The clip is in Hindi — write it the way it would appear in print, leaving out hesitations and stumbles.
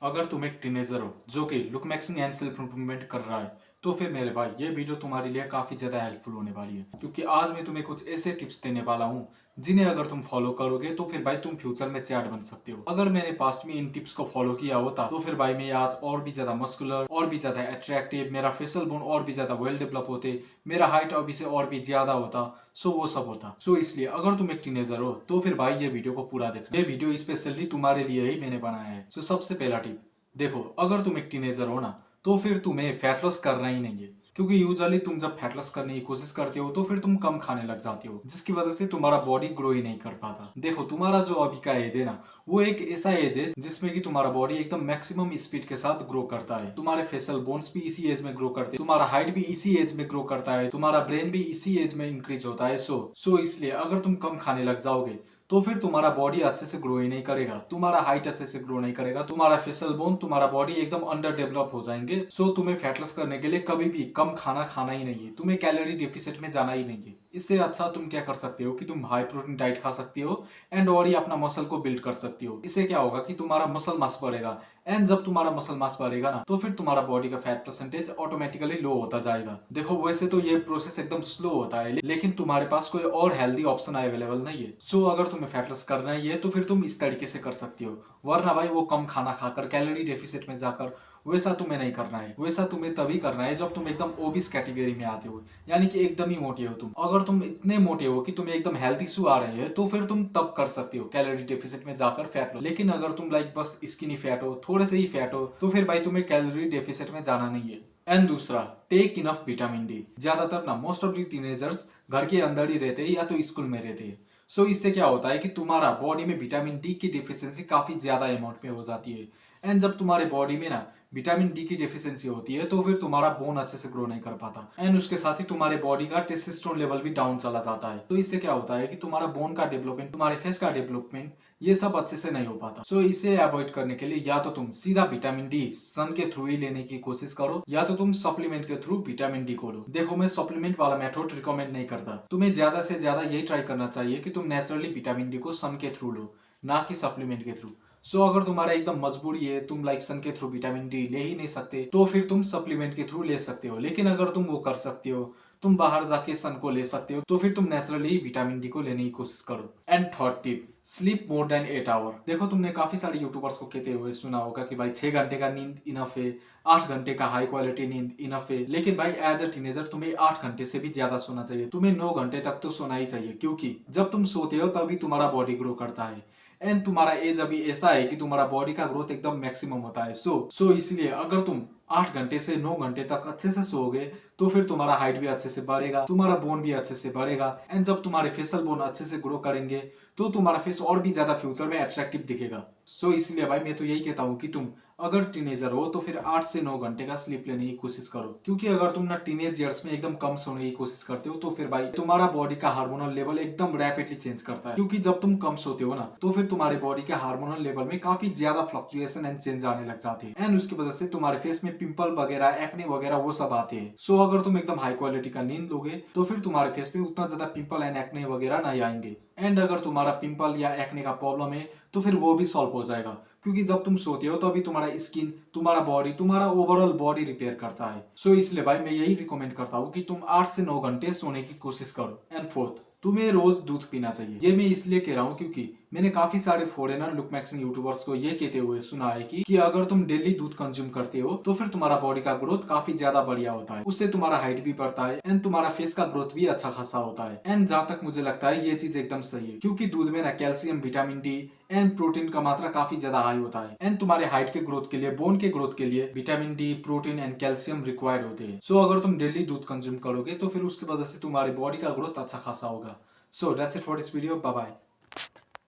अगर तुम एक टीनेजर हो जो कि look maxing and self improvement कर रहा है तो फिर मेरे भाई ये वीडियो तुम्हारे लिए काफी ज्यादा हेल्पफुल होने वाली है, क्योंकि आज मैं तुम्हें कुछ ऐसे टिप्स देने वाला हूँ जिन्हें अगर तुम फॉलो करोगे तो फिर भाई तुम फ्यूचर में चैट बन सकते हो। अगर मैंने पास्ट में इन टिप्स को फॉलो किया होता तो फिर भाई मैं आज और भी ज्यादा मस्कुलर, और भी ज्यादा अट्रैक्टिव, मेरा फेशियल बोन और भी ज्यादा वेल डेवलप होते, मेरा हाइट अभी से और भी ज्यादा होता। सो वो सब होता। सो इसलिए अगर तुम एक टीनेजर हो तो फिर भाई ये वीडियो को पूरा देखना। ये वीडियो स्पेशली तुम्हारे लिए ही मैंने बनाया है। सो सबसे पहला टिप देखो, अगर तुम एक टीनेजर हो ना तो फिर तुम्हें फैट लॉस करना ही नहीं है, क्योंकि यूजुअली तुम जब फैट लॉस करने की कोशिश करते हो तो फिर तुम कम खाने लग जाते हो, जिसकी वजह से तुम्हारा बॉडी ग्रो ही नहीं कर पाता। देखो, तुम्हारा जो अभी का एज है ना, वो एक ऐसा एज है जिसमें कि तुम्हारा बॉडी एकदम मैक्सिमम स्पीड के साथ ग्रो करता है। तुम्हारे फेशियल बोन्स भी इसी एज में ग्रो करते हैं, तुम्हारा हाइट भी इसी एज में ग्रो करता है, तुम्हारा ब्रेन भी इसी एज में इंक्रीज होता है। सो इसलिए अगर तुम कम खाने लग जाओगे तो फिर तुम्हारा बॉडी अच्छे से ग्रो ही नहीं करेगा, तुम्हारा हाइट अच्छे से ग्रो नहीं करेगा, तुम्हारा फेशियल बोन, तुम्हारा बॉडी एकदम अंडर डेवलप हो जाएंगे। सो तुम्हें फैट लॉस करने के लिए कभी भी कम खाना खाना ही नहीं है, तुम्हें कैलोरी डेफिसिट में जाना ही नहीं है। इससे अच्छा तुम क्या कर सकते हो कि तुम हाई प्रोटीन डाइट खा सकते हो एंड और ही अपना मसल को बिल्ड कर सकते हो। इससे क्या होगा कि तुम्हारा मसल मास बढ़ेगा, एंड जब तुम्हारा मसल मास बढ़ेगा ना तो फिर तुम्हारा बॉडी का फैट परसेंटेज ऑटोमेटिकली लो होता जाएगा। देखो, वैसे तो ये प्रोसेस एकदम स्लो होता है, लेकिन तुम्हारे पास कोई और हेल्दी ऑप्शन अवेलेबल नहीं है। सो अगर तुम्हें फैट लॉस करना ही है तो फिर तुम इस तरीके से कर सकते हो, वरना भाई वो कम खाना खाकर कैलोरी डेफिसिट में जाकर वैसा तुम्हें नहीं करना है। वैसा तुम्हें तभी करना है जब तुम एकदम ओबिस कैटेगरी में आते हो, यानी कि एकदम ही मोटे हो तुम। अगर तुम इतने मोटे हो कि तुम्हें एकदम हेल्थी इशू आ रहे हैं तो फिर तुम तब कर सकते हो कैलोरी डेफिसिट में जाकर फैट लो। लेकिन अगर तुम लाइक बस स्किनी फैट हो, थोड़े से ही फैट हो, तो फिर भाई तुम्हें कैलोरी डेफिसिट में जाना नहीं है। एंड दूसरा, टेक इनफ विटामिन डी। ज्यादातर ना मोस्ट ऑफ दी टीनेजर्स घर के अंदर ही रहते हैं या तो स्कूल में रहते हैं। सो इससे क्या होता है कि तुम्हारा बॉडी में विटामिन डी की डिफिशियंसी काफी ज्यादा अमाउंट में हो जाती है। एंड जब तुम्हारे बॉडी में ना विटामिन डी की डेफिशिएंसी होती है तो फिर तुम्हारा बोन अच्छे से ग्रो नहीं कर पाता, एंड उसके साथ ही तुम्हारे बॉडी का टेस्टोस्टेरोन लेवल भी डाउन चला जाता है। तो इससे क्या होता है कि तुम्हारा बोन का डेवलपमेंट, तुम्हारे फेस का डेवलपमेंट, ये सब अच्छे से नहीं हो पाता। सो इसे अवॉइड करने के लिए या तो तुम सीधा विटामिन डी सन के थ्रू ही लेने की कोशिश करो, या तो तुम सप्लीमेंट के थ्रू विटामिन डी को लो। देखो, मैं सप्लीमेंट वाला मेथड रिकमेंड नहीं करता, तुम्हें ज्यादा से ज्यादा यही ट्राई करना चाहिए कि तुम नेचुरली विटामिन डी को सन के थ्रू लो, ना कि सप्लीमेंट के थ्रू। सो अगर तुम्हारा एकदम मजबूरी है, तुम लाइक सन के थ्रू विटामिन डी ले ही नहीं सकते, तो फिर तुम सप्लीमेंट के थ्रू ले सकते हो। लेकिन अगर तुम वो कर सकते हो, तुम बाहर जाके सन को ले सकते हो, तो फिर तुम नेचुरली विटामिन डी को लेने की कोशिश करो। And third tip, sleep more than 8 hour. देखो, तुमने काफी सारे यूट्यूबर्स को कहते हुए सुना होगा कि भाई 6 घंटे का नींद इनफ है, 8 घंटे का हाई क्वालिटी नींद इनफ है। लेकिन भाई एज अ टीनेजर तुम्हें 8 घंटे से भी ज्यादा सोना चाहिए, तुम्हें 9 घंटे तक तो सोना ही चाहिए, क्योंकि जब तुम सोते हो तभी तुम्हारा बॉडी ग्रो करता है। एंड तुम्हारा एज अभी ऐसा है कि तुम्हारा बॉडी का ग्रोथ एकदम मैक्सिमम होता है। सो इसलिए अगर तुम 8 घंटे से 9 घंटे तक अच्छे से सोओगे तो फिर तुम्हारा हाइट भी अच्छे से बढ़ेगा, तुम्हारा बोन भी अच्छे से बढ़ेगा, एंड जब तुम्हारे फेशियल बोन अच्छे से ग्रो करेंगे तो तुम्हारा फेस और भी ज्यादा फ्यूचर में अट्रैक्टिव दिखेगा। सो इसलिए भाई मैं तो यही कहता हूँ कि तुम अगर टीनेजर हो तो फिर 8 से 9 घंटे का स्लीप लेने की कोशिश करो, क्योंकि अगर तुम ना टीनेज ईयर्स में एकदम कम सोने की कोशिश करते हो तो फिर भाई तुम्हारा बॉडी का हार्मोनल लेवल एकदम रैपिडली चेंज करता है। क्योंकि जब तुम कम सोते हो ना तो फिर तुम्हारे बॉडी के हार्मोनल लेवल में काफी ज्यादा फ्लक्चुएशन एंड चेंज आने लग जाते हैं, एंड उसकी वजह से तुम्हारे फेस में पिंपल वगैरह, एक्ने वगैरह वो सब आते हैं। सो अगर तुम एकदम हाई क्वालिटी का नींद लोगे तो फिर तुम्हारे फेस में उतना ज्यादा पिंपल एंड एक्ने वगैरह नहीं आएंगे। एंड अगर तुम्हारा पिंपल या एक्ने का प्रॉब्लम है तो फिर वो भी सॉल्व हो जाएगा, क्योंकि जब तुम सोते हो तो अभी तुम्हारा स्किन, तुम्हारा बॉडी, तुम्हारा ओवरऑल बॉडी रिपेयर करता है। सो इसलिए भाई मैं यही रिकमेंड करता हूँ कि तुम 8 से 9 घंटे सोने की कोशिश करो। एंड फोर्थ, तुम्हें रोज दूध पीना चाहिए। ये मैं इसलिए कह रहा हूँ क्योंकि मैंने काफी सारे फॉरेनर लुक मैक्सिंग यूट्यूबर्स को ये कहते हुए सुना है कि अगर तुम डेली दूध कंज्यूम करते हो तो फिर तुम्हारा बॉडी का ग्रोथ काफी ज्यादा बढ़िया होता है, उससे तुम्हारा हाइट भी बढ़ता है, एंड तुम्हारा फेस का ग्रोथ भी अच्छा खासा होता है। एंड जहां तक मुझे लगता है ये चीज एकदम सही है, क्योंकि दूध में ना calcium, vitamin D and protein का मात्रा काफी ज्यादा हाई होता है, एंड तुम्हारे हाइट के ग्रोथ के लिए, बोन के ग्रोथ के लिए vitamin D, protein and calcium required होते हैं। सो अगर तुम डेली दूध कंज्यूम करोगे तो फिर उसकी वजह से तुम्हारी बॉडी का ग्रोथ अच्छा खासा होगा। So that's it for this video, bye bye.